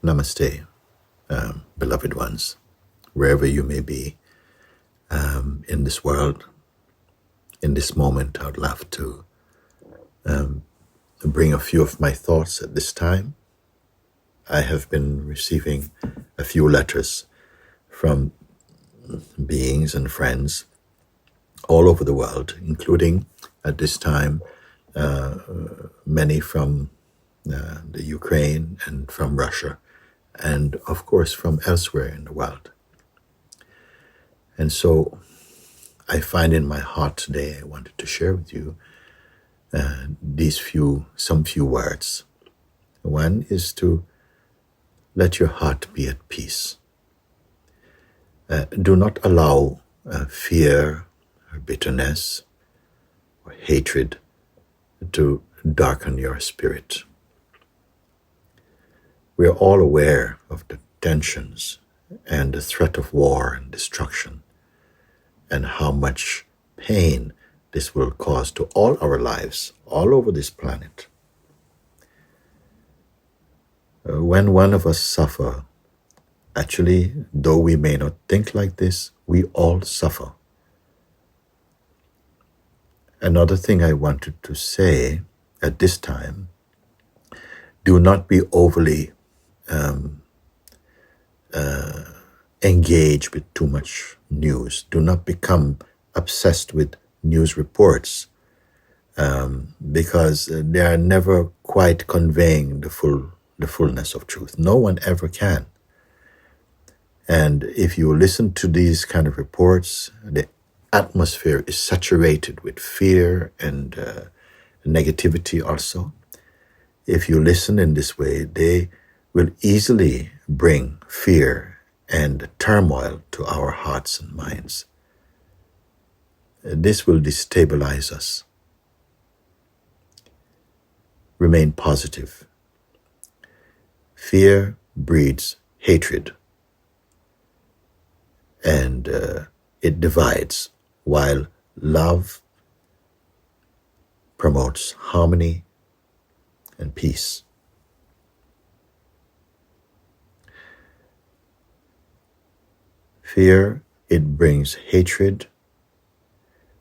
Namaste, beloved ones, wherever you may be in this world. In this moment, I'd love to bring a few of my thoughts at this time. I have been receiving a few letters from beings and friends all over the world, including at this time many from the Ukraine and from Russia, and of course from elsewhere in the world. And so I find in my heart today, I wanted to share with you some few words. One is to let your heart be at peace. Do not allow fear or bitterness or hatred to darken your spirit. We are all aware of the tensions and the threat of war and destruction, and how much pain this will cause to all our lives, all over this planet. When one of us suffer, actually, though we may not think like this, we all suffer. Another thing I wanted to say at this time, do not be overly engaged with too much news. Do not become obsessed with news reports because they are never quite conveying the fullness of truth. No one ever can. And if you listen to these kind of reports, the atmosphere is saturated with fear and negativity also. If you listen in this way, they will easily bring fear and turmoil to our hearts and minds. This will destabilize us. Remain positive. Fear breeds hatred, and it divides, while love promotes harmony and peace. Fear, it brings hatred,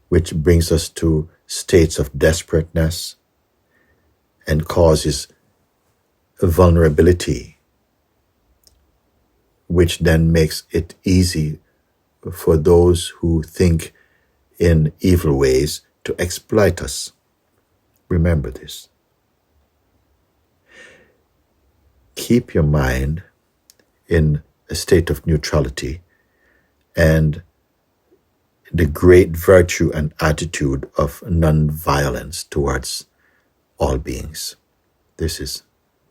which brings us to states of desperateness and causes a vulnerability, which then makes it easy for those who think in evil ways to exploit us. Remember this. Keep your mind in a state of neutrality and the great virtue and attitude of non-violence towards all beings. This is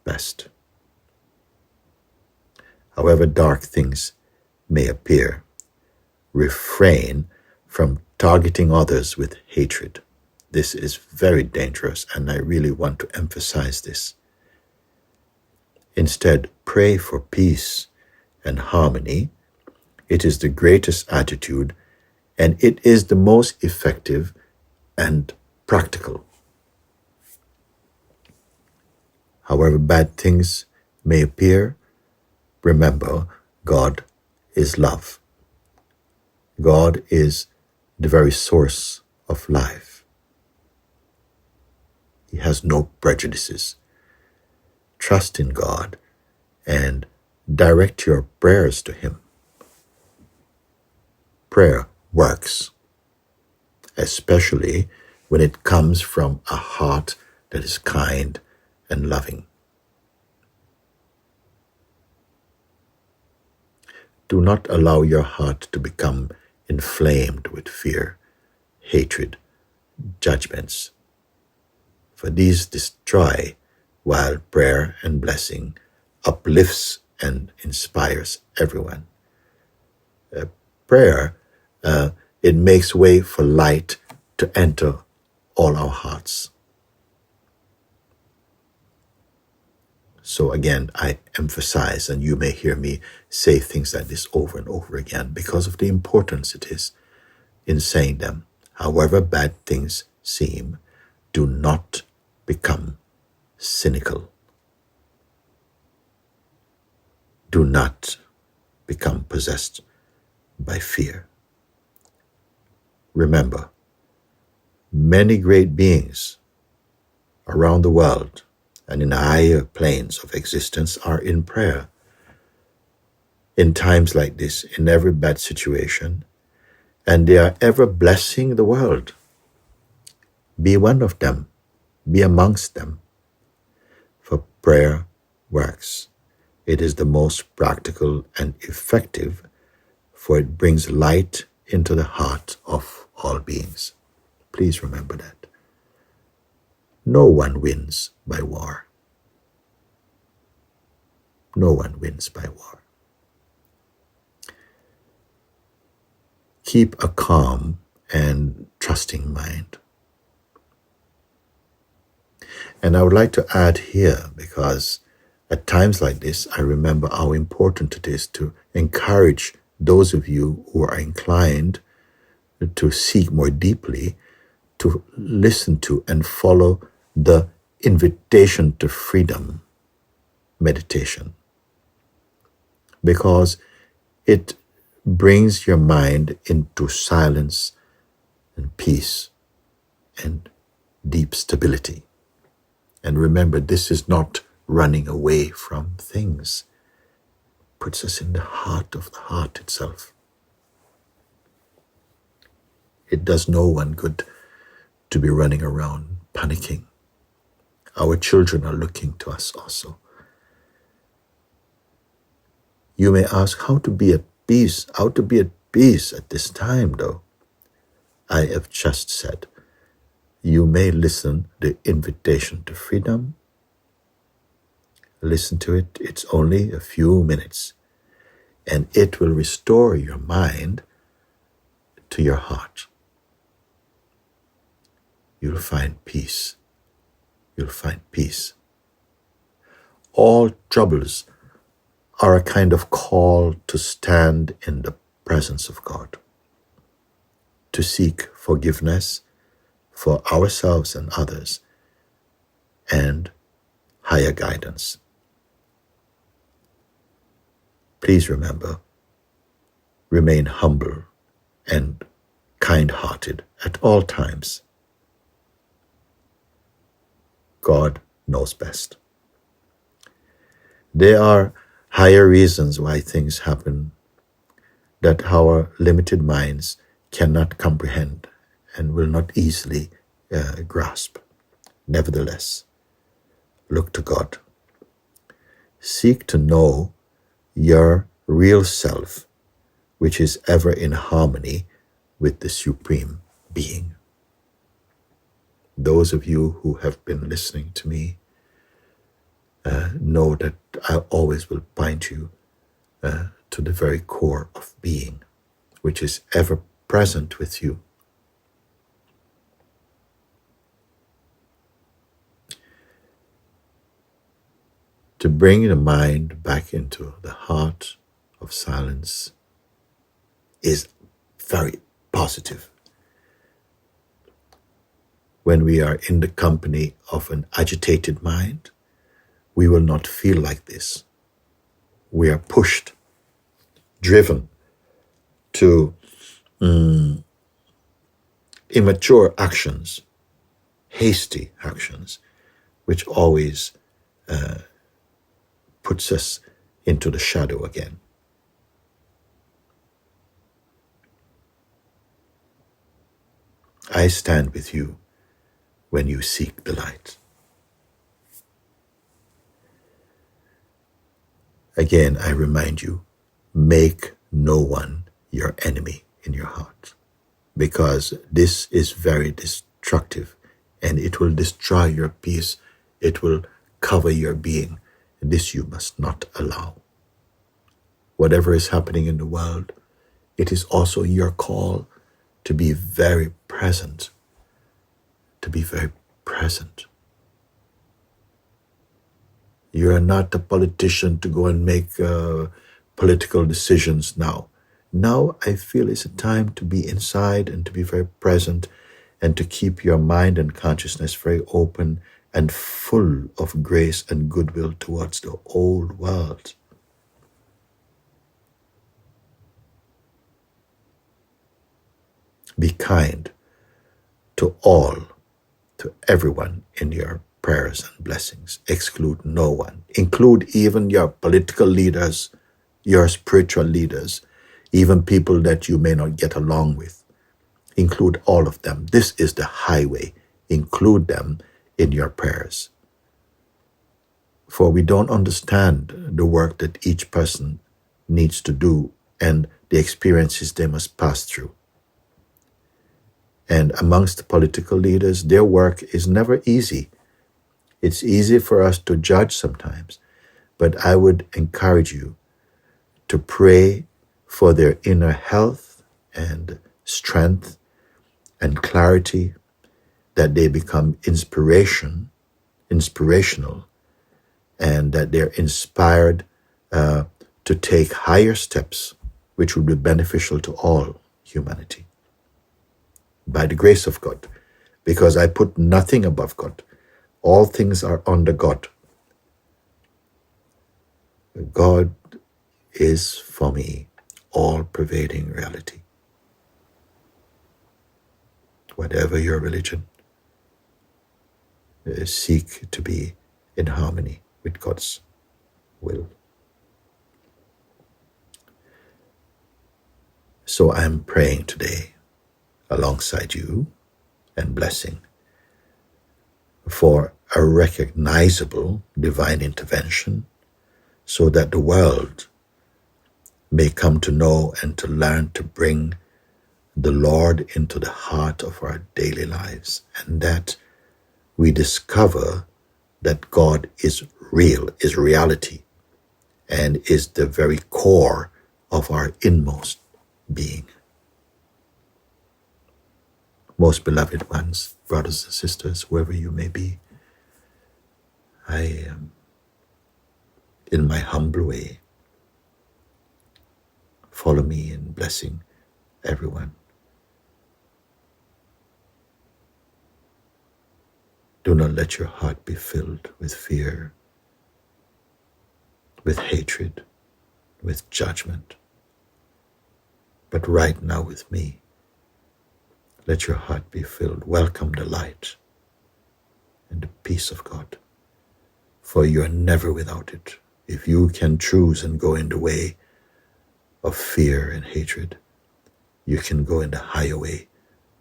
best. However dark things may appear, refrain from targeting others with hatred. This is very dangerous, and I really want to emphasize this. Instead, pray for peace and harmony. It is the greatest attitude, and it is the most effective and practical. However bad things may appear, remember, God is love. God is the very source of life. He has no prejudices. Trust in God and direct your prayers to Him. Prayer works, especially when it comes from a heart that is kind and loving. Do not allow your heart to become inflamed with fear, hatred, judgments, for these destroy, while prayer and blessing uplifts and inspires everyone. Prayer, it makes way for light to enter all our hearts. So again, I emphasize, and you may hear me say things like this over and over again because of the importance it is in saying them. However bad things seem, do not become cynical. do not become possessed by fear. Remember, many great beings around the world and in higher planes of existence are in prayer. In times like this, in every bad situation, and they are ever blessing the world. Be one of them. Be amongst them. For prayer works. It is the most practical and effective, for it brings light into the heart of all beings. Please remember that. No one wins by war. No one wins by war. Keep a calm and trusting mind. And I would like to add here, because at times like this, I remember how important it is to encourage those of you who are inclined to seek more deeply, to listen to and follow the invitation to freedom meditation, because it brings your mind into silence and peace and deep stability. And remember, this is not running away from things. It puts us in the heart of the heart itself. It does no one good to be running around panicking. Our children are looking to us also. You may ask how to be at peace, at this time though. I have just said, you may listen the invitation to freedom. Listen to it. It's only a few minutes, and it will restore your mind to your heart. You'll find peace. You'll find peace. All troubles are a kind of call to stand in the presence of God, to seek forgiveness for ourselves and others, and higher guidance. Please remember, remain humble and kind-hearted at all times. God knows best. There are higher reasons why things happen that our limited minds cannot comprehend and will not easily grasp. Nevertheless, look to God. Seek to know your real self, which is ever in harmony with the Supreme Being. Those of you who have been listening to me know that I always will point you to the very core of being, which is ever present with you. To bring the mind back into the heart of silence is very positive. When we are in the company of an agitated mind, we will not feel like this. We are pushed, driven to immature actions, hasty actions, which always puts us into the shadow again. I stand with you when you seek the light. Again, I remind you, make no one your enemy in your heart, because this is very destructive and it will destroy your peace. It will cover your being. This you must not allow. Whatever is happening in the world, it is also your call to be very present. To be very present. You are not a politician to go and make political decisions now. Now I feel it's a time to be inside and to be very present and to keep your mind and consciousness very open and full of grace and goodwill towards the whole world. Be kind to all, to everyone in your prayers and blessings. Exclude no one. Include even your political leaders, your spiritual leaders, even people that you may not get along with. Include all of them. This is the highway. Include them in your prayers. For we don't understand the work that each person needs to do and the experiences they must pass through. And amongst the political leaders, their work is never easy. It's easy for us to judge sometimes, but I would encourage you to pray for their inner health and strength and clarity, that they become inspirational, and that they're inspired to take higher steps, which would be beneficial to all humanity. By the grace of God, because I put nothing above God. All things are under God. God is for me all-pervading reality. Whatever your religion, seek to be in harmony with God's will. So I am praying today alongside you and blessing for a recognizable divine intervention so that the world may come to know and to learn to bring the Lord into the heart of our daily lives, and that we discover that God is real, is reality, and is the very core of our inmost being. Most beloved ones, brothers and sisters, whoever you may be, I am, in my humble way, follow me in blessing everyone. Do not let your heart be filled with fear, with hatred, with judgment. But right now with me, let your heart be filled. Welcome the light and the peace of God, for you are never without it. If you can choose and go in the way of fear and hatred, you can go in the higher way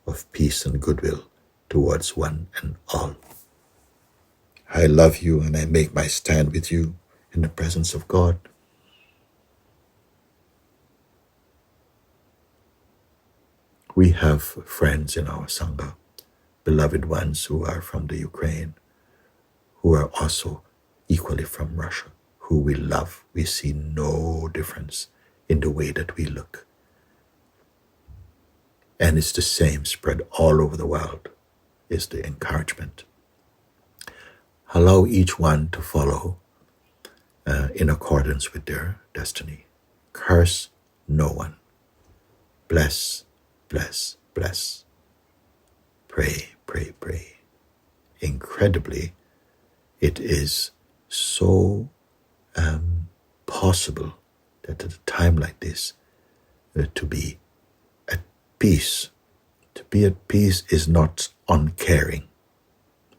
of peace and goodwill towards one and all. I love you and I make my stand with you in the presence of God. We have friends in our Sangha, beloved ones who are from the Ukraine, who are also equally from Russia, who we love. We see no difference in the way that we look. And it's the same spread all over the world, is the encouragement. Allow each one to follow in accordance with their destiny. Curse no one. Bless, bless, bless. Pray, pray, pray. Incredibly, it is so possible that at a time like this, to be at peace. To be at peace is not uncaring.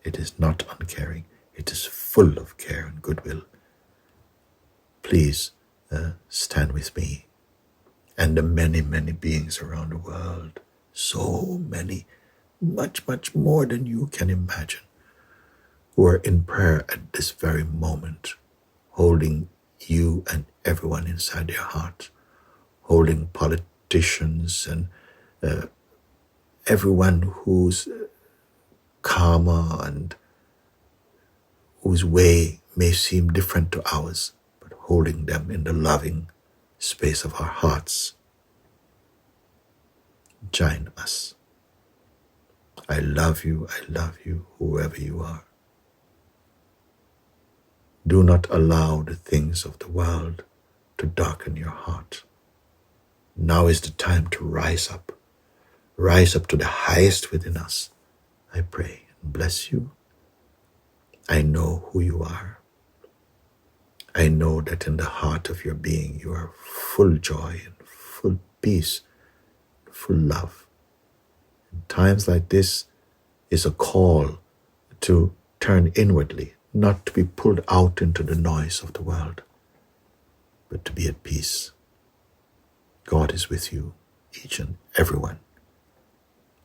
It is not uncaring. It is full of care and goodwill. Please stand with me and the many, many beings around the world. So many, much, much more than you can imagine, who are in prayer at this very moment, holding you and everyone inside their heart, holding politicians and everyone whose karma and whose way may seem different to ours, but holding them in the loving space of our hearts. Join us. I love you, whoever you are. Do not allow the things of the world to darken your heart. Now is the time to rise up. Rise up to the highest within us. I pray and bless you. I know who you are. I know that in the heart of your being you are full joy and full peace, full love. Times like this is a call to turn inwardly, not to be pulled out into the noise of the world, but to be at peace. God is with you, each and every one.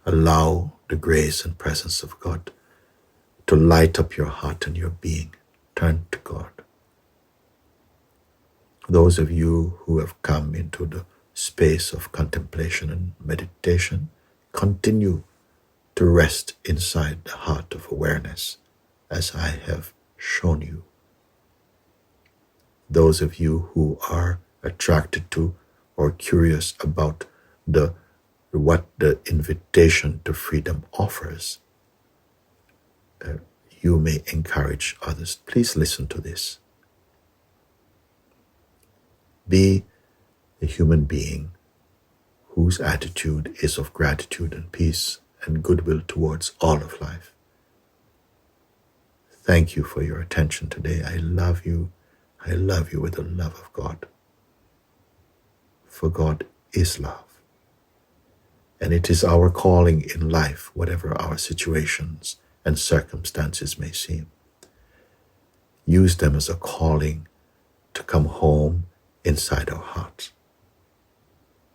Allow the grace and presence of God to light up your heart and your being. Turn to God. Those of you who have come into the space of contemplation and meditation, continue to rest inside the heart of awareness as I have shown you. Those of you who are attracted to or curious about what the invitation to freedom offers, you may encourage others. Please listen to this. Be a human being whose attitude is of gratitude and peace and goodwill towards all of life. Thank you for your attention today. I love you. I love you with the love of God. For God is love. And it is our calling in life, whatever our situations and circumstances may seem. Use them as a calling to come home inside our hearts.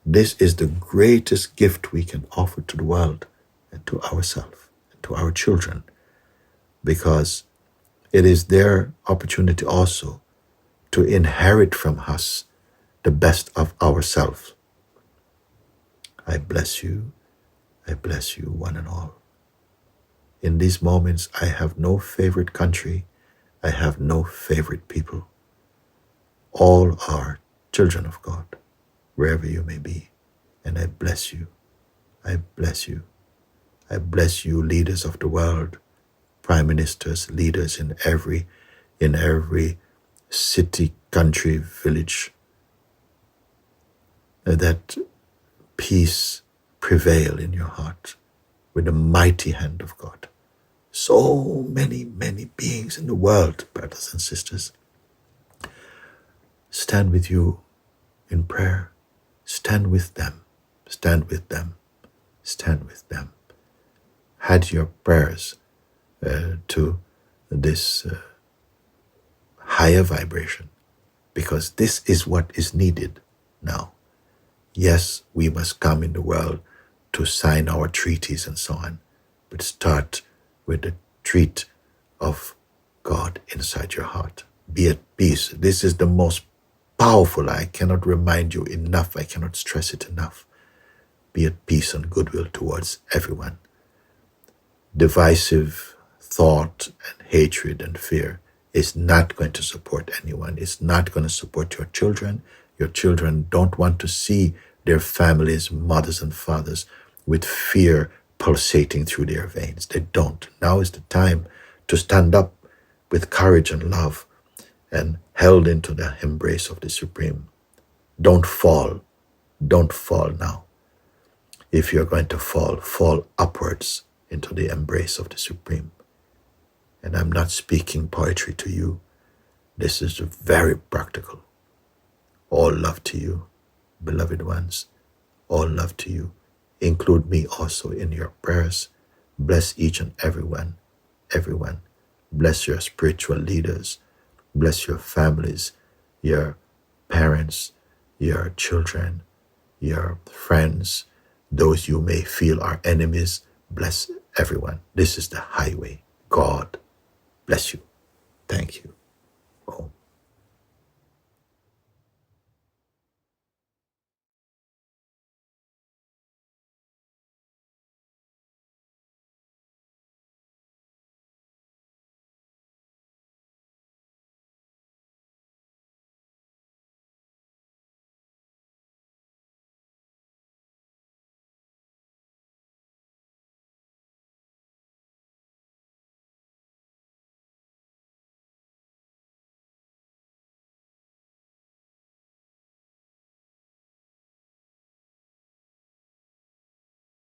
This is the greatest gift we can offer to the world and to ourselves and to our children, because it is their opportunity also to inherit from us the best of ourselves. I bless you, one and all. In these moments, I have no favorite country, I have no favorite people. All are children of God, wherever you may be. And I bless you. I bless you. I bless you, leaders of the world, prime ministers, leaders in every city, country, village, that peace prevail in your heart with the mighty hand of God. So many, many beings in the world, brothers and sisters, stand with you in prayer. Stand with them. Stand with them. Stand with them. Add your prayers to this higher vibration, because this is what is needed now. Yes, we must come in the world to sign our treaties and so on, but start with the treat of God inside your heart. Be at peace. This is the most powerful. I cannot remind you enough. I cannot stress it enough. Be at peace and goodwill towards everyone. Divisive thought and hatred and fear is not going to support anyone. It's not going to support your children. Your children don't want to see their families, mothers and fathers, with fear pulsating through their veins. They don't. Now is the time to stand up with courage and love and held into the embrace of the Supreme. Don't fall. Don't fall now. If you're going to fall, fall upwards into the embrace of the Supreme. And I'm not speaking poetry to you. This is very practical. All love to you, beloved ones. All love to you. Include me also in your prayers. Bless each and everyone. Everyone. Bless your spiritual leaders. Bless your families, your parents, your children, your friends, those you may feel are enemies. Bless everyone. This is the highway. God bless you. Thank you.